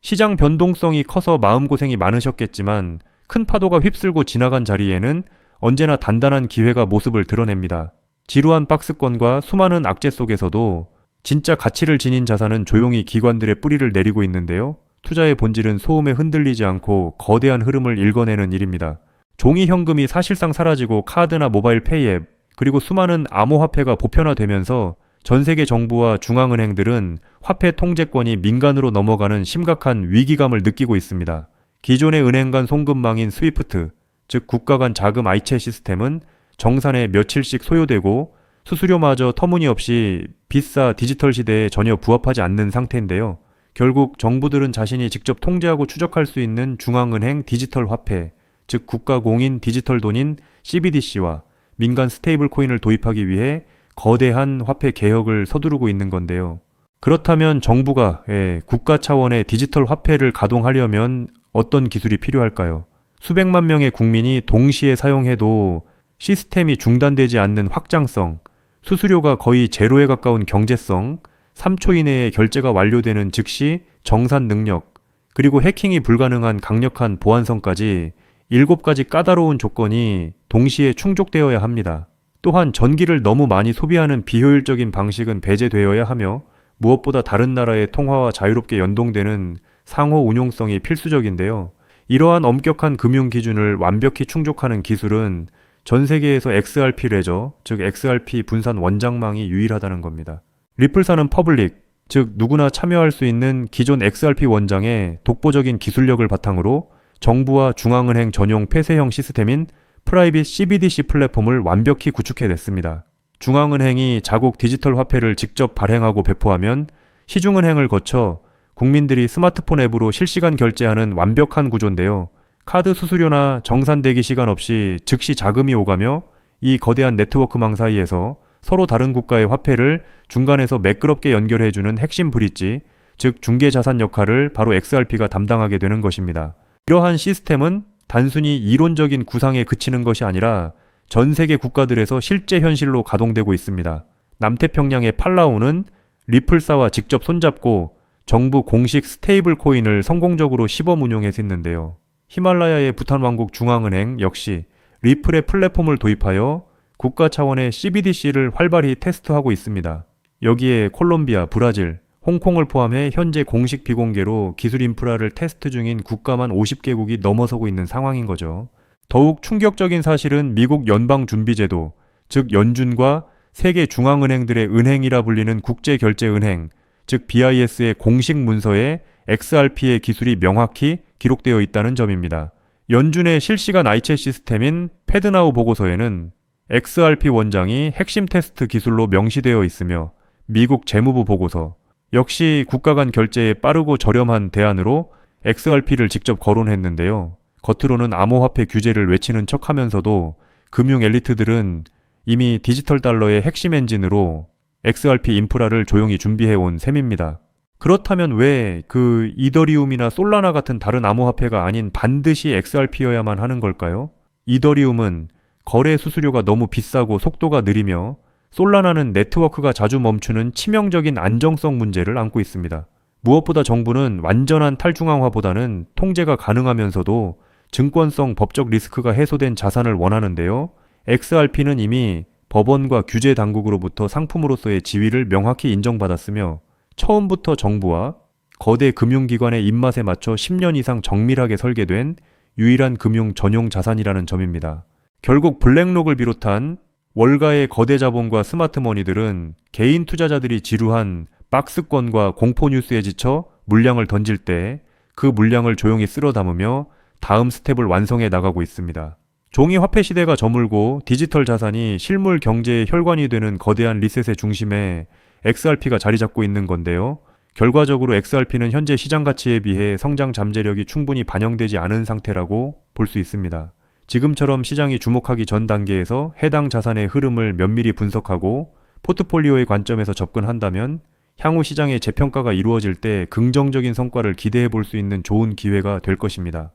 시장 변동성이 커서 마음고생이 많으셨겠지만 큰 파도가 휩쓸고 지나간 자리에는 언제나 단단한 기회가 모습을 드러냅니다. 지루한 박스권과 수많은 악재 속에서도 진짜 가치를 지닌 자산은 조용히 기관들의 뿌리를 내리고 있는데요. 투자의 본질은 소음에 흔들리지 않고 거대한 흐름을 읽어내는 일입니다. 종이 현금이 사실상 사라지고 카드나 모바일 페이 앱, 그리고 수많은 암호화폐가 보편화되면서 전 세계 정부와 중앙은행들은 화폐 통제권이 민간으로 넘어가는 심각한 위기감을 느끼고 있습니다. 기존의 은행 간 송금망인 스위프트, 즉 국가 간 자금 아이체 시스템은 정산에 며칠씩 소요되고 수수료마저 터무니없이 비싸 디지털 시대에 전혀 부합하지 않는 상태인데요. 결국 정부들은 자신이 직접 통제하고 추적할 수 있는 중앙은행 디지털 화폐, 즉 국가 공인 디지털 돈인 CBDC와 민간 스테이블 코인을 도입하기 위해 거대한 화폐 개혁을 서두르고 있는 건데요. 그렇다면 정부가 국가 차원의 디지털 화폐를 가동하려면 어떤 기술이 필요할까요? 수백만 명의 국민이 동시에 사용해도 시스템이 중단되지 않는 확장성, 수수료가 거의 제로에 가까운 경제성, 3초 이내에 결제가 완료되는 즉시 정산 능력, 그리고 해킹이 불가능한 강력한 보안성까지 7가지 까다로운 조건이 동시에 충족되어야 합니다. 또한 전기를 너무 많이 소비하는 비효율적인 방식은 배제되어야 하며 무엇보다 다른 나라의 통화와 자유롭게 연동되는 상호 운용성이 필수적인데요. 이러한 엄격한 금융 기준을 완벽히 충족하는 기술은 전 세계에서 XRP 레저, 즉 XRP 분산 원장망이 유일하다는 겁니다. 리플사는 퍼블릭, 즉 누구나 참여할 수 있는 기존 XRP 원장의 독보적인 기술력을 바탕으로 정부와 중앙은행 전용 폐쇄형 시스템인 프라이빗 CBDC 플랫폼을 완벽히 구축해냈습니다. 중앙은행이 자국 디지털 화폐를 직접 발행하고 배포하면 시중은행을 거쳐 국민들이 스마트폰 앱으로 실시간 결제하는 완벽한 구조인데요. 카드 수수료나 정산 대기 시간 없이 즉시 자금이 오가며 이 거대한 네트워크망 사이에서 서로 다른 국가의 화폐를 중간에서 매끄럽게 연결해주는 핵심 브릿지, 즉 중개자산 역할을 바로 XRP가 담당하게 되는 것입니다. 이러한 시스템은 단순히 이론적인 구상에 그치는 것이 아니라 전 세계 국가들에서 실제 현실로 가동되고 있습니다. 남태평양의 팔라우는 리플사와 직접 손잡고 정부 공식 스테이블 코인을 성공적으로 시범 운용했었는데요. 히말라야의 부탄 왕국 중앙은행 역시 리플의 플랫폼을 도입하여 국가 차원의 CBDC를 활발히 테스트하고 있습니다. 여기에 콜롬비아, 브라질, 홍콩을 포함해 현재 공식 비공개로 기술 인프라를 테스트 중인 국가만 50개국이 넘어서고 있는 상황인 거죠. 더욱 충격적인 사실은 미국 연방준비제도, 즉 연준과 세계 중앙은행들의 은행이라 불리는 국제결제은행, 즉 BIS의 공식 문서에 XRP의 기술이 명확히 기록되어 있다는 점입니다. 연준의 실시간 아이체 시스템인 패드나우 보고서에는 XRP 원장이 핵심 테스트 기술로 명시되어 있으며 미국 재무부 보고서, 역시 국가 간 결제에 빠르고 저렴한 대안으로 XRP를 직접 거론했는데요. 겉으로는 암호화폐 규제를 외치는 척하면서도 금융 엘리트들은 이미 디지털 달러의 핵심 엔진으로 XRP 인프라를 조용히 준비해온 셈입니다. 그렇다면 왜 그 이더리움이나 솔라나 같은 다른 암호화폐가 아닌 반드시 XRP여야만 하는 걸까요? 이더리움은 거래 수수료가 너무 비싸고 속도가 느리며 솔라나는 네트워크가 자주 멈추는 치명적인 안정성 문제를 안고 있습니다. 무엇보다 정부는 완전한 탈중앙화보다는 통제가 가능하면서도 증권성 법적 리스크가 해소된 자산을 원하는데요. XRP는 이미 법원과 규제 당국으로부터 상품으로서의 지위를 명확히 인정받았으며 처음부터 정부와 거대 금융기관의 입맛에 맞춰 10년 이상 정밀하게 설계된 유일한 금융 전용 자산이라는 점입니다. 결국 블랙록을 비롯한 월가의 거대 자본과 스마트머니들은 개인 투자자들이 지루한 박스권과 공포뉴스에 지쳐 물량을 던질 때 그 물량을 조용히 쓸어 담으며 다음 스텝을 완성해 나가고 있습니다. 종이 화폐 시대가 저물고 디지털 자산이 실물 경제의 혈관이 되는 거대한 리셋의 중심에 XRP가 자리 잡고 있는 건데요. 결과적으로 XRP는 현재 시장 가치에 비해 성장 잠재력이 충분히 반영되지 않은 상태라고 볼 수 있습니다. 지금처럼 시장이 주목하기 전 단계에서 해당 자산의 흐름을 면밀히 분석하고 포트폴리오의 관점에서 접근한다면 향후 시장의 재평가가 이루어질 때 긍정적인 성과를 기대해 볼 수 있는 좋은 기회가 될 것입니다.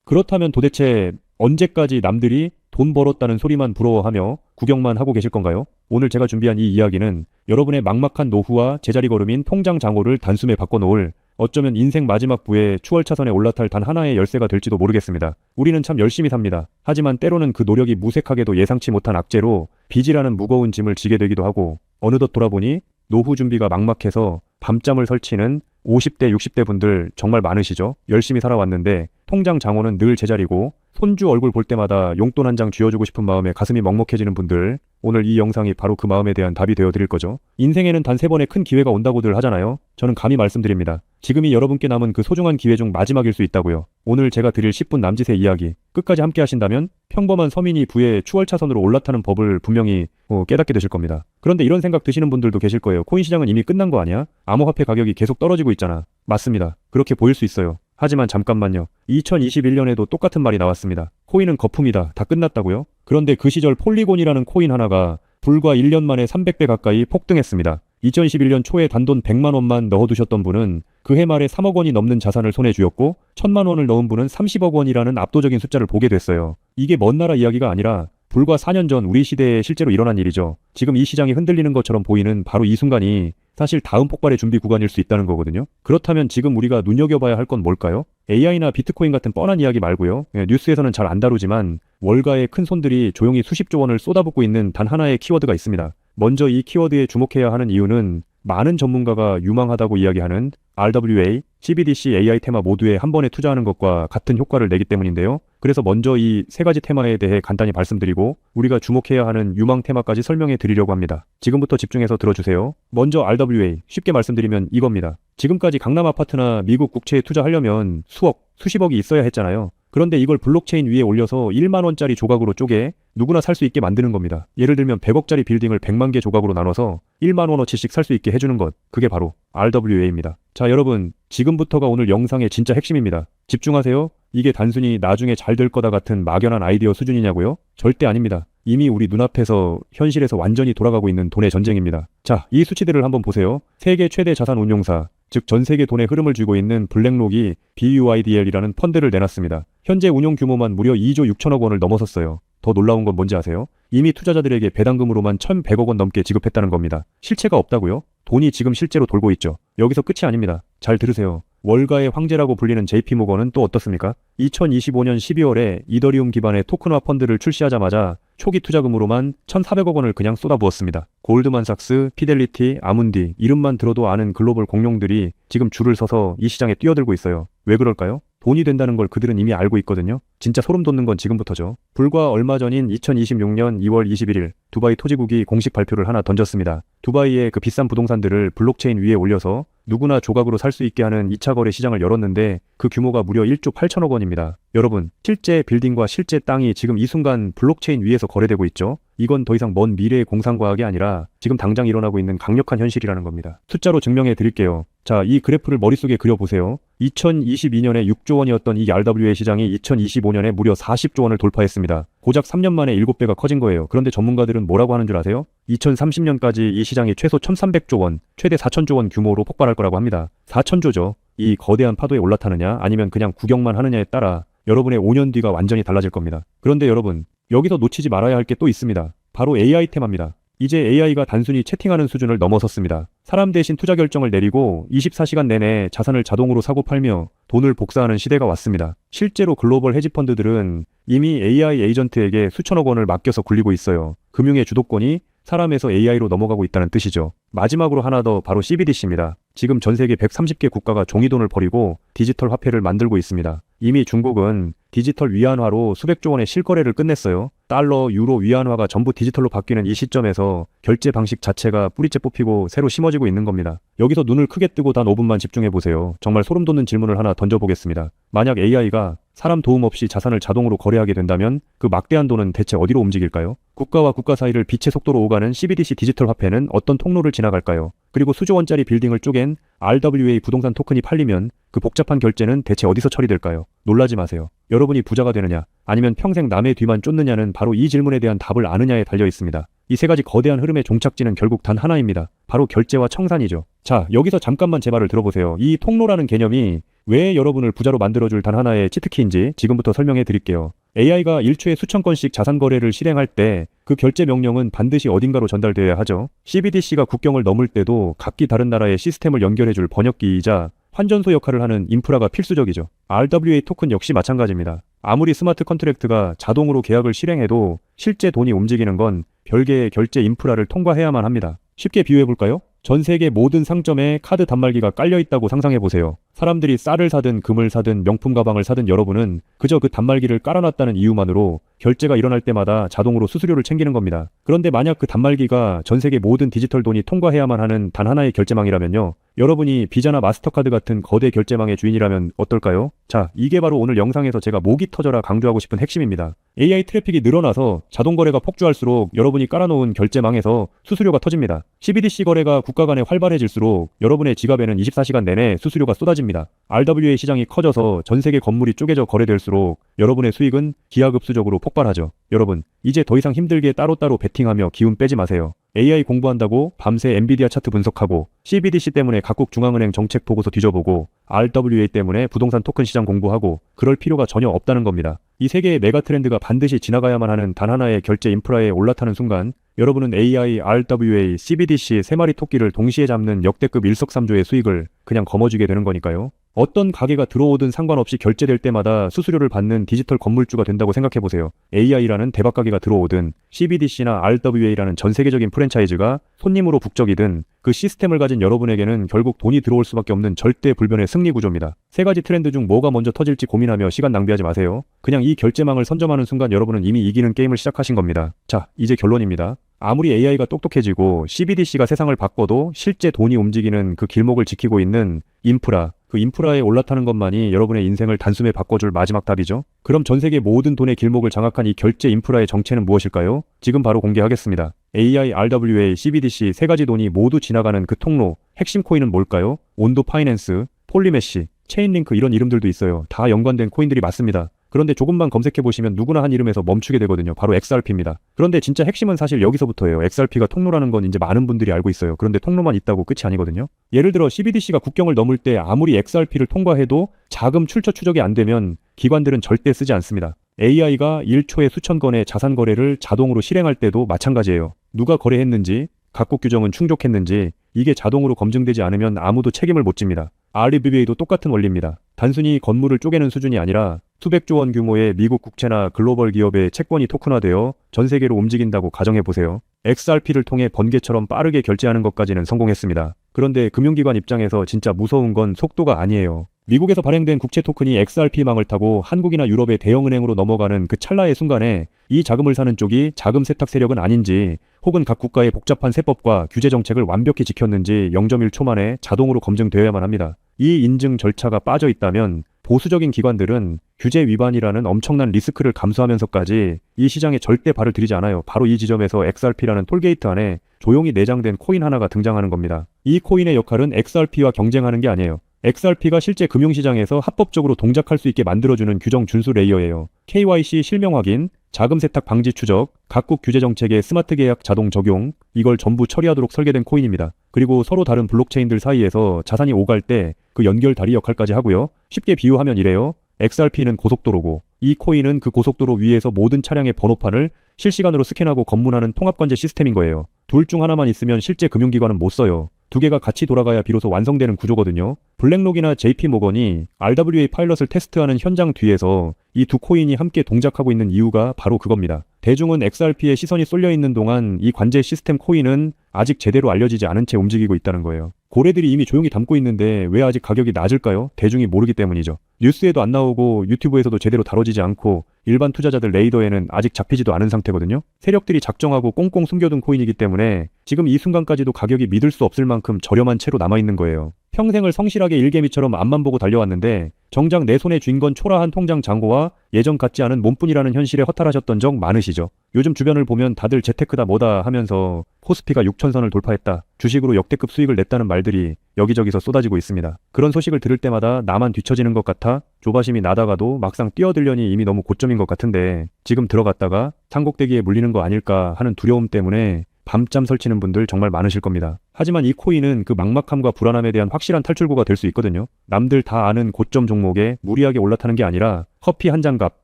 그렇다면 도대체 언제까지 남들이 돈 벌었다는 소리만 부러워하며 구경만 하고 계실 건가요? 오늘 제가 준비한 이 이야기는 여러분의 막막한 노후와 제자리 걸음인 통장 잔고를 단숨에 바꿔놓을 어쩌면 인생 마지막 부에 추월차선에 올라탈 단 하나의 열쇠가 될지도 모르겠습니다. 우리는 참 열심히 삽니다. 하지만 때로는 그 노력이 무색하게도 예상치 못한 악재로 빚이라는 무거운 짐을 지게 되기도 하고 어느덧 돌아보니 노후 준비가 막막해서 밤잠을 설치는 50대, 60대 분들 정말 많으시죠? 열심히 살아왔는데 통장 장원은 늘 제자리고 손주 얼굴 볼 때마다 용돈 한 장 쥐어주고 싶은 마음에 가슴이 먹먹해지는 분들, 오늘 이 영상이 바로 그 마음에 대한 답이 되어 드릴 거죠. 인생에는 단 3번의 큰 기회가 온다고들 하잖아요. 저는 감히 말씀드립니다. 지금이 여러분께 남은 그 소중한 기회 중 마지막일 수 있다고요. 오늘 제가 드릴 10분 남짓의 이야기 끝까지 함께 하신다면 평범한 서민이 부의 추월차선으로 올라타는 법을 분명히 깨닫게 되실 겁니다. 그런데 이런 생각 드시는 분들도 계실 거예요. 코인 시장은 이미 끝난 거 아니야? 암호화폐 가격이 계속 떨어지고 있잖아. 맞습니다. 그렇게 보일 수 있어요. 하지만 잠깐만요. 2021년에도 똑같은 말이 나왔습니다. 코인은 거품이다. 다 끝났다고요? 그런데 그 시절 폴리곤이라는 코인 하나가 불과 1년 만에 300배 가까이 폭등했습니다. 2021년 초에 단돈 100만 원만 넣어두셨던 분은 그해 말에 3억 원이 넘는 자산을 손에 쥐었고 1000만 원을 넣은 분은 30억 원이라는 압도적인 숫자를 보게 됐어요. 이게 먼 나라 이야기가 아니라 불과 4년 전 우리 시대에 실제로 일어난 일이죠. 지금 이 시장이 흔들리는 것처럼 보이는 바로 이 순간이 사실 다음 폭발의 준비 구간일 수 있다는 거거든요. 그렇다면 지금 우리가 눈여겨봐야 할 건 뭘까요? AI나 비트코인 같은 뻔한 이야기 말고요. 뉴스에서는 잘 안 다루지만 월가의 큰 손들이 조용히 수십조 원을 쏟아붓고 있는 단 하나의 키워드가 있습니다. 먼저 이 키워드에 주목해야 하는 이유는 많은 전문가가 유망하다고 이야기하는 RWA, CBDC AI 테마 모두에 한 번에 투자하는 것과 같은 효과를 내기 때문인데요. 그래서 먼저 이 세 가지 테마에 대해 간단히 말씀드리고 우리가 주목해야 하는 유망 테마까지 설명해 드리려고 합니다. 지금부터 집중해서 들어주세요. 먼저 RWA, 쉽게 말씀드리면 이겁니다. 지금까지 강남 아파트나 미국 국채에 투자하려면 수억, 수십억이 있어야 했잖아요. 그런데 이걸 블록체인 위에 올려서 1만 원짜리 조각으로 쪼개 누구나 살 수 있게 만드는 겁니다. 예를 들면 100억짜리 빌딩을 100만 개 조각으로 나눠서 1만 원어치씩 살 수 있게 해주는 것. 그게 바로 RWA입니다. 자, 여러분, 지금부터가 오늘 영상의 진짜 핵심입니다. 집중하세요. 이게 단순히 나중에 잘 될 거다 같은 막연한 아이디어 수준이냐고요? 절대 아닙니다. 이미 우리 눈앞에서 현실에서 완전히 돌아가고 있는 돈의 전쟁입니다. 자, 이 수치들을 한번 보세요. 세계 최대 자산 운용사, 즉 전 세계 돈의 흐름을 쥐고 있는 블랙록이 BUIDL이라는 펀드를 내놨습니다. 현재 운용 규모만 무려 2조 6천억 원을 넘어섰어요. 더 놀라운 건 뭔지 아세요? 이미 투자자들에게 배당금으로만 1,100억 원 넘게 지급했다는 겁니다. 실체가 없다고요? 돈이 지금 실제로 돌고 있죠. 여기서 끝이 아닙니다. 잘 들으세요. 월가의 황제라고 불리는 JP모건은 또 어떻습니까? 2025년 12월에 이더리움 기반의 토큰화 펀드를 출시하자마자 초기 투자금으로만 1,400억 원을 그냥 쏟아부었습니다. 골드만삭스, 피델리티, 아문디, 이름만 들어도 아는 글로벌 공룡들이 지금 줄을 서서 이 시장에 뛰어들고 있어요. 왜 그럴까요? 돈이 된다는 걸 그들은 이미 알고 있거든요. 진짜 소름 돋는 건 지금부터죠. 불과 얼마 전인 2026년 2월 21일 두바이 토지국이 공식 발표를 하나 던졌습니다. 두바이의 그 비싼 부동산들을 블록체인 위에 올려서 누구나 조각으로 살 수 있게 하는 2차 거래 시장을 열었는데 그 규모가 무려 1조 8천억 원입니다. 여러분, 실제 빌딩과 실제 땅이 지금 이 순간 블록체인 위에서 거래되고 있죠. 이건 더 이상 먼 미래의 공상과학이 아니라 지금 당장 일어나고 있는 강력한 현실이라는 겁니다. 숫자로 증명해 드릴게요. 자, 이 그래프를 머릿속에 그려보세요. 2022년에 6조 원이었던 이 RWA 시장이 2025년에 무려 40조 원을 돌파했습니다. 고작 3년 만에 7배가 커진 거예요. 그런데 전문가들은 뭐라고 하는 줄 아세요? 2030년까지 이 시장이 최소 1,300조 원, 최대 4,000조 원 규모로 폭발할 거라고 합니다. 4,000조죠. 이 거대한 파도에 올라타느냐 아니면 그냥 구경만 하느냐에 따라 여러분의 5년 뒤가 완전히 달라질 겁니다. 그런데 여러분, 여기서 놓치지 말아야 할 게 또 있습니다. 바로 AI 테마입니다. 이제 AI가 단순히 채팅하는 수준을 넘어섰습니다. 사람 대신 투자 결정을 내리고 24시간 내내 자산을 자동으로 사고 팔며 돈을 복사하는 시대가 왔습니다. 실제로 글로벌 헤지펀드들은 이미 AI 에이전트에게 수천억 원을 맡겨서 굴리고 있어요. 금융의 주도권이 사람에서 AI로 넘어가고 있다는 뜻이죠. 마지막으로 하나 더, 바로 CBDC입니다. 지금 전 세계 130개 국가가 종이돈을 버리고 디지털 화폐를 만들고 있습니다. 이미 중국은 디지털 위안화로 수백조 원의 실거래를 끝냈어요. 달러, 유로, 위안화가 전부 디지털로 바뀌는 이 시점에서 결제 방식 자체가 뿌리째 뽑히고 새로 심어지고 있는 겁니다. 여기서 눈을 크게 뜨고 단 5분만 집중해 보세요. 정말 소름 돋는 질문을 하나 던져보겠습니다. 만약 AI가 사람 도움 없이 자산을 자동으로 거래하게 된다면 그 막대한 돈은 대체 어디로 움직일까요? 국가와 국가 사이를 빛의 속도로 오가는 CBDC 디지털 화폐는 어떤 통로를 지나갈까요? 그리고 수조 원짜리 빌딩을 쪼갠 RWA 부동산 토큰이 팔리면 그 복잡한 결제는 대체 어디서 처리될까요? 놀라지 마세요. 여러분이 부자가 되느냐 아니면 평생 남의 뒤만 쫓느냐는 바로 이 질문에 대한 답을 아느냐에 달려 있습니다. 이 세 가지 거대한 흐름의 종착지는 결국 단 하나입니다. 바로 결제와 청산이죠. 자, 여기서 잠깐만 제 말을 들어보세요. 이 통로라는 개념이 왜 여러분을 부자로 만들어줄 단 하나의 치트키인지 지금부터 설명해 드릴게요. AI가 일초에 수천 건씩 자산 거래를 실행할 때 그 결제 명령은 반드시 어딘가로 전달되어야 하죠. CBDC가 국경을 넘을 때도 각기 다른 나라의 시스템을 연결해줄 번역기이자 환전소 역할을 하는 인프라가 필수적이죠. RWA 토큰 역시 마찬가지입니다. 아무리 스마트 컨트랙트가 자동으로 계약을 실행해도 실제 돈이 움직이는 건 별개의 결제 인프라를 통과해야만 합니다. 쉽게 비유해볼까요? 전 세계 모든 상점에 카드 단말기가 깔려있다고 상상해보세요. 사람들이 쌀을 사든 금을 사든 명품 가방을 사든 여러분은 그저 그 단말기를 깔아놨다는 이유만으로 결제가 일어날 때마다 자동으로 수수료를 챙기는 겁니다. 그런데 만약 그 단말기가 전 세계 모든 디지털 돈이 통과해야만 하는 단 하나의 결제망이라면요. 여러분이 비자나 마스터카드 같은 거대 결제망의 주인이라면 어떨까요? 자, 이게 바로 오늘 영상에서 제가 목이 터져라 강조하고 싶은 핵심입니다. AI 트래픽이 늘어나서 자동거래가 폭주할수록 여러분이 깔아놓은 결제망에서 수수료가 터집니다. CBDC 거래가 국가 간에 활발해질수록 여러분의 지갑에는 24시간 내내 수수료가 쏟아집니다. RWA 시장이 커져서 전 세계 건물이 쪼개져 거래될수록 여러분의 수익은 기하급수적으로 폭발하죠. 여러분, 이제 더 이상 힘들게 따로따로 베팅하며 기운 빼지 마세요. AI 공부한다고 밤새 엔비디아 차트 분석하고 CBDC 때문에 각국 중앙은행 정책 보고서 뒤져보고 RWA 때문에 부동산 토큰 시장 공부하고 그럴 필요가 전혀 없다는 겁니다. 이 세 개의 메가 트렌드가 반드시 지나가야만 하는 단 하나의 결제 인프라에 올라타는 순간 여러분은 AI, RWA, CBDC 세 마리 토끼를 동시에 잡는 역대급 일석삼조의 수익을 그냥 거머쥐게 되는 거니까요. 어떤 가게가 들어오든 상관없이 결제될 때마다 수수료를 받는 디지털 건물주가 된다고 생각해보세요. AI라는 대박 가게가 들어오든 CBDC나 RWA라는 전 세계적인 프랜차이즈가 손님으로 북적이든 그 시스템을 가진 여러분에게는 결국 돈이 들어올 수밖에 없는 절대 불변의 승리 구조입니다. 세 가지 트렌드 중 뭐가 먼저 터질지 고민하며 시간 낭비하지 마세요. 그냥 이 결제망을 선점하는 순간 여러분은 이미 이기는 게임을 시작하신 겁니다. 자, 이제 결론입니다. 아무리 AI가 똑똑해지고 CBDC가 세상을 바꿔도 실제 돈이 움직이는 그 길목을 지키고 있는 인프라, 그 인프라에 올라타는 것만이 여러분의 인생을 단숨에 바꿔줄 마지막 답이죠. 그럼 전 세계 모든 돈의 길목을 장악한 이 결제 인프라의 정체는 무엇일까요? 지금 바로 공개하겠습니다. AI, RWA, CBDC 세 가지 돈이 모두 지나가는 그 통로, 핵심 코인은 뭘까요? 온도 파이낸스, 폴리메시, 체인링크 이런 이름들도 있어요. 다 연관된 코인들이 맞습니다. 그런데 조금만 검색해보시면 누구나 한 이름에서 멈추게 되거든요. 바로 XRP입니다. 그런데 진짜 핵심은 사실 여기서부터예요. XRP가 통로라는 건 이제 많은 분들이 알고 있어요. 그런데 통로만 있다고 끝이 아니거든요. 예를 들어 CBDC가 국경을 넘을 때 아무리 XRP를 통과해도 자금 출처 추적이 안 되면 기관들은 절대 쓰지 않습니다. AI가 1초에 수천 건의 자산 거래를 자동으로 실행할 때도 마찬가지예요. 누가 거래했는지, 각국 규정은 충족했는지 이게 자동으로 검증되지 않으면 아무도 책임을 못 집니다. RWA도 똑같은 원리입니다. 단순히 건물을 쪼개는 수준이 아니라 수백조 원 규모의 미국 국채나 글로벌 기업의 채권이 토큰화되어 전 세계로 움직인다고 가정해보세요. XRP를 통해 번개처럼 빠르게 결제하는 것까지는 성공했습니다. 그런데 금융기관 입장에서 진짜 무서운 건 속도가 아니에요. 미국에서 발행된 국채 토큰이 XRP망을 타고 한국이나 유럽의 대형은행으로 넘어가는 그 찰나의 순간에 이 자금을 사는 쪽이 자금 세탁 세력은 아닌지 혹은 각 국가의 복잡한 세법과 규제 정책을 완벽히 지켰는지 0.1초 만에 자동으로 검증되어야만 합니다. 이 인증 절차가 빠져 있다면 보수적인 기관들은 규제 위반이라는 엄청난 리스크를 감수하면서까지 이 시장에 절대 발을 들이지 않아요. 바로 이 지점에서 XRP라는 톨게이트 안에 조용히 내장된 코인 하나가 등장하는 겁니다. 이 코인의 역할은 XRP와 경쟁하는 게 아니에요. XRP가 실제 금융시장에서 합법적으로 동작할 수 있게 만들어주는 규정 준수 레이어예요. KYC 실명 확인, 자금 세탁 방지 추적, 각국 규제 정책의 스마트 계약 자동 적용, 이걸 전부 처리하도록 설계된 코인입니다. 그리고 서로 다른 블록체인들 사이에서 자산이 오갈 때 그 연결 다리 역할까지 하고요. 쉽게 비유하면 이래요. XRP는 고속도로고 이 코인은 그 고속도로 위에서 모든 차량의 번호판을 실시간으로 스캔하고 검문하는 통합관제 시스템인 거예요. 둘 중 하나만 있으면 실제 금융기관은 못 써요. 두 개가 같이 돌아가야 비로소 완성되는 구조거든요. 블랙록이나 JP모건이 RWA 파일럿을 테스트하는 현장 뒤에서 이 두 코인이 함께 동작하고 있는 이유가 바로 그겁니다. 대중은 XRP에 시선이 쏠려 있는 동안 이 관제 시스템 코인은 아직 제대로 알려지지 않은 채 움직이고 있다는 거예요. 고래들이 이미 조용히 담고 있는데 왜 아직 가격이 낮을까요? 대중이 모르기 때문이죠. 뉴스에도 안 나오고 유튜브에서도 제대로 다뤄지지 않고 일반 투자자들 레이더에는 아직 잡히지도 않은 상태거든요. 세력들이 작정하고 꽁꽁 숨겨둔 코인이기 때문에 지금 이 순간까지도 가격이 믿을 수 없을 만큼 저렴한 채로 남아있는 거예요. 평생을 성실하게 일개미처럼 앞만 보고 달려왔는데 정작 내 손에 쥔 건 초라한 통장 잔고와 예전 같지 않은 몸뿐이라는 현실에 허탈하셨던 적 많으시죠. 요즘 주변을 보면 다들 재테크다 뭐다 하면서 코스피가 6천선을 돌파했다, 주식으로 역대급 수익을 냈다는 말들이 여기저기서 쏟아지고 있습니다. 그런 소식을 들을 때마다 나만 뒤처지는 것 같아 조바심이 나다가도 막상 뛰어들려니 이미 너무 고점인 것 같은데 지금 들어갔다가 산꼭대기에 물리는 거 아닐까 하는 두려움 때문에 밤잠 설치는 분들 정말 많으실 겁니다. 하지만 이 코인은 그 막막함과 불안함에 대한 확실한 탈출구가 될 수 있거든요. 남들 다 아는 고점 종목에 무리하게 올라타는 게 아니라 커피 한 잔 값,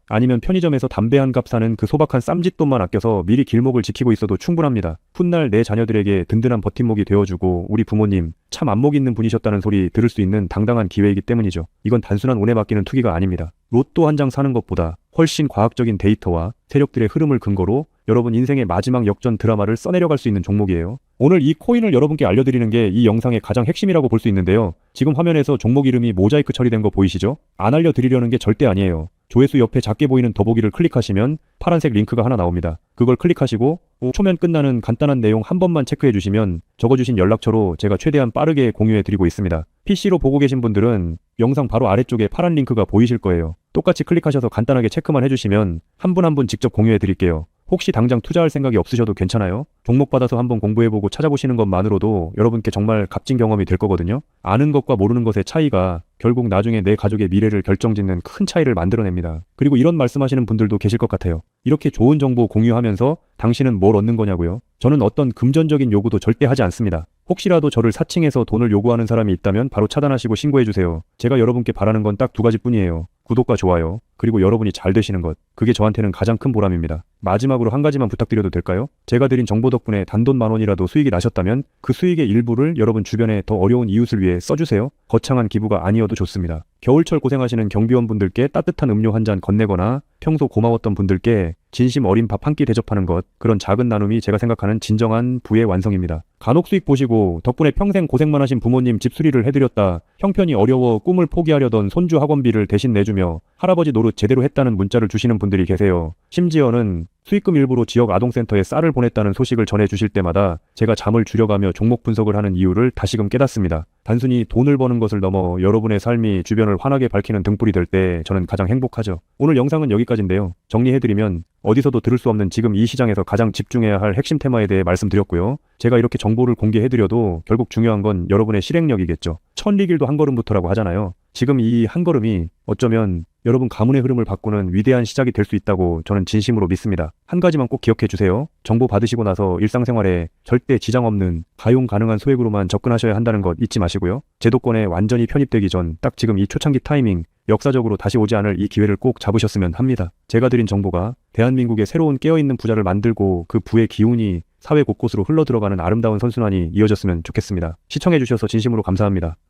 아니면 편의점에서 담배 한 값 사는 그 소박한 쌈짓돈만 아껴서 미리 길목을 지키고 있어도 충분합니다. 훗날 내 자녀들에게 든든한 버팀목이 되어주고 우리 부모님 참 안목 있는 분이셨다는 소리 들을 수 있는 당당한 기회이기 때문이죠. 이건 단순한 운에 맡기는 투기가 아닙니다. 로또 한 장 사는 것보다 훨씬 과학적인 데이터와 세력들의 흐름을 근거로 여러분 인생의 마지막 역전 드라마를 써내려갈 수 있는 종목이에요. 오늘 이 코인을 여러분께 알려드리는 게 이 영상의 가장 핵심이라고 볼 수 있는데요. 지금 화면에서 종목 이름이 모자이크 처리된 거 보이시죠? 안 알려드리려는 게 절대 아니에요. 조회수 옆에 작게 보이는 더보기를 클릭하시면 파란색 링크가 하나 나옵니다. 그걸 클릭하시고 5초면 끝나는 간단한 내용 한 번만 체크해 주시면 적어주신 연락처로 제가 최대한 빠르게 공유해 드리고 있습니다. PC로 보고 계신 분들은 영상 바로 아래쪽에 파란 링크가 보이실 거예요. 똑같이 클릭하셔서 간단하게 체크만 해주시면 한 분 한 분 직접 공유해 드릴게요. 혹시 당장 투자할 생각이 없으셔도 괜찮아요. 종목 받아서 한번 공부해보고 찾아보시는 것만으로도 여러분께 정말 값진 경험이 될 거거든요. 아는 것과 모르는 것의 차이가 결국 나중에 내 가족의 미래를 결정짓는 큰 차이를 만들어냅니다. 그리고 이런 말씀하시는 분들도 계실 것 같아요. 이렇게 좋은 정보 공유하면서 당신은 뭘 얻는 거냐고요? 저는 어떤 금전적인 요구도 절대 하지 않습니다. 혹시라도 저를 사칭해서 돈을 요구하는 사람이 있다면 바로 차단하시고 신고해주세요. 제가 여러분께 바라는 건 딱 두 가지뿐이에요. 구독과 좋아요, 그리고 여러분이 잘 되시는 것. 그게 저한테는 가장 큰 보람입니다. 마지막으로 한 가지만 부탁드려도 될까요? 제가 드린 정보 덕분에 단돈 10,000원이라도 수익이 나셨다면 그 수익의 일부를 여러분 주변에 더 어려운 이웃을 위해 써주세요. 거창한 기부가 아니어도 좋습니다. 겨울철 고생하시는 경비원분들께 따뜻한 음료 한 잔 건네거나 평소 고마웠던 분들께 진심 어린 밥 한 끼 대접하는 것, 그런 작은 나눔이 제가 생각하는 진정한 부의 완성입니다. 간혹 수익 보시고 덕분에 평생 고생만 하신 부모님 집수리를 해드렸다, 형편이 어려워 꿈을 포기하려던 손주 학원비를 대신 내주며 할아버지 노릇 제대로 했다는 문자를 주시는 분들이 계세요. 심지어는 수익금 일부로 지역 아동센터에 쌀을 보냈다는 소식을 전해주실 때마다 제가 잠을 줄여가며 종목 분석을 하는 이유를 다시금 깨닫습니다. 단순히 돈을 버는 것을 넘어 여러분의 삶이 주변을 환하게 밝히는 등불이 될 때 저는 가장 행복하죠. 오늘 영상은 여기까지인데요. 정리해드리면 어디서도 들을 수 없는 지금 이 시장에서 가장 집중해야 할 핵심 테마에 대해 말씀드렸고요. 제가 이렇게 정보를 공개해드려도 결국 중요한 건 여러분의 실행력이겠죠. 천리길도 한 걸음부터라고 하잖아요. 지금 이 한 걸음이 어쩌면 여러분 가문의 흐름을 바꾸는 위대한 시작이 될 수 있다고 저는 진심으로 믿습니다. 한 가지만 꼭 기억해 주세요. 정보 받으시고 나서 일상생활에 절대 지장 없는 가용 가능한 소액으로만 접근하셔야 한다는 것 잊지 마시고요. 제도권에 완전히 편입되기 전 딱 지금 이 초창기 타이밍, 역사적으로 다시 오지 않을 이 기회를 꼭 잡으셨으면 합니다. 제가 드린 정보가 대한민국의 새로운 깨어있는 부자를 만들고 그 부의 기운이 사회 곳곳으로 흘러들어가는 아름다운 선순환이 이어졌으면 좋겠습니다. 시청해 주셔서 진심으로 감사합니다.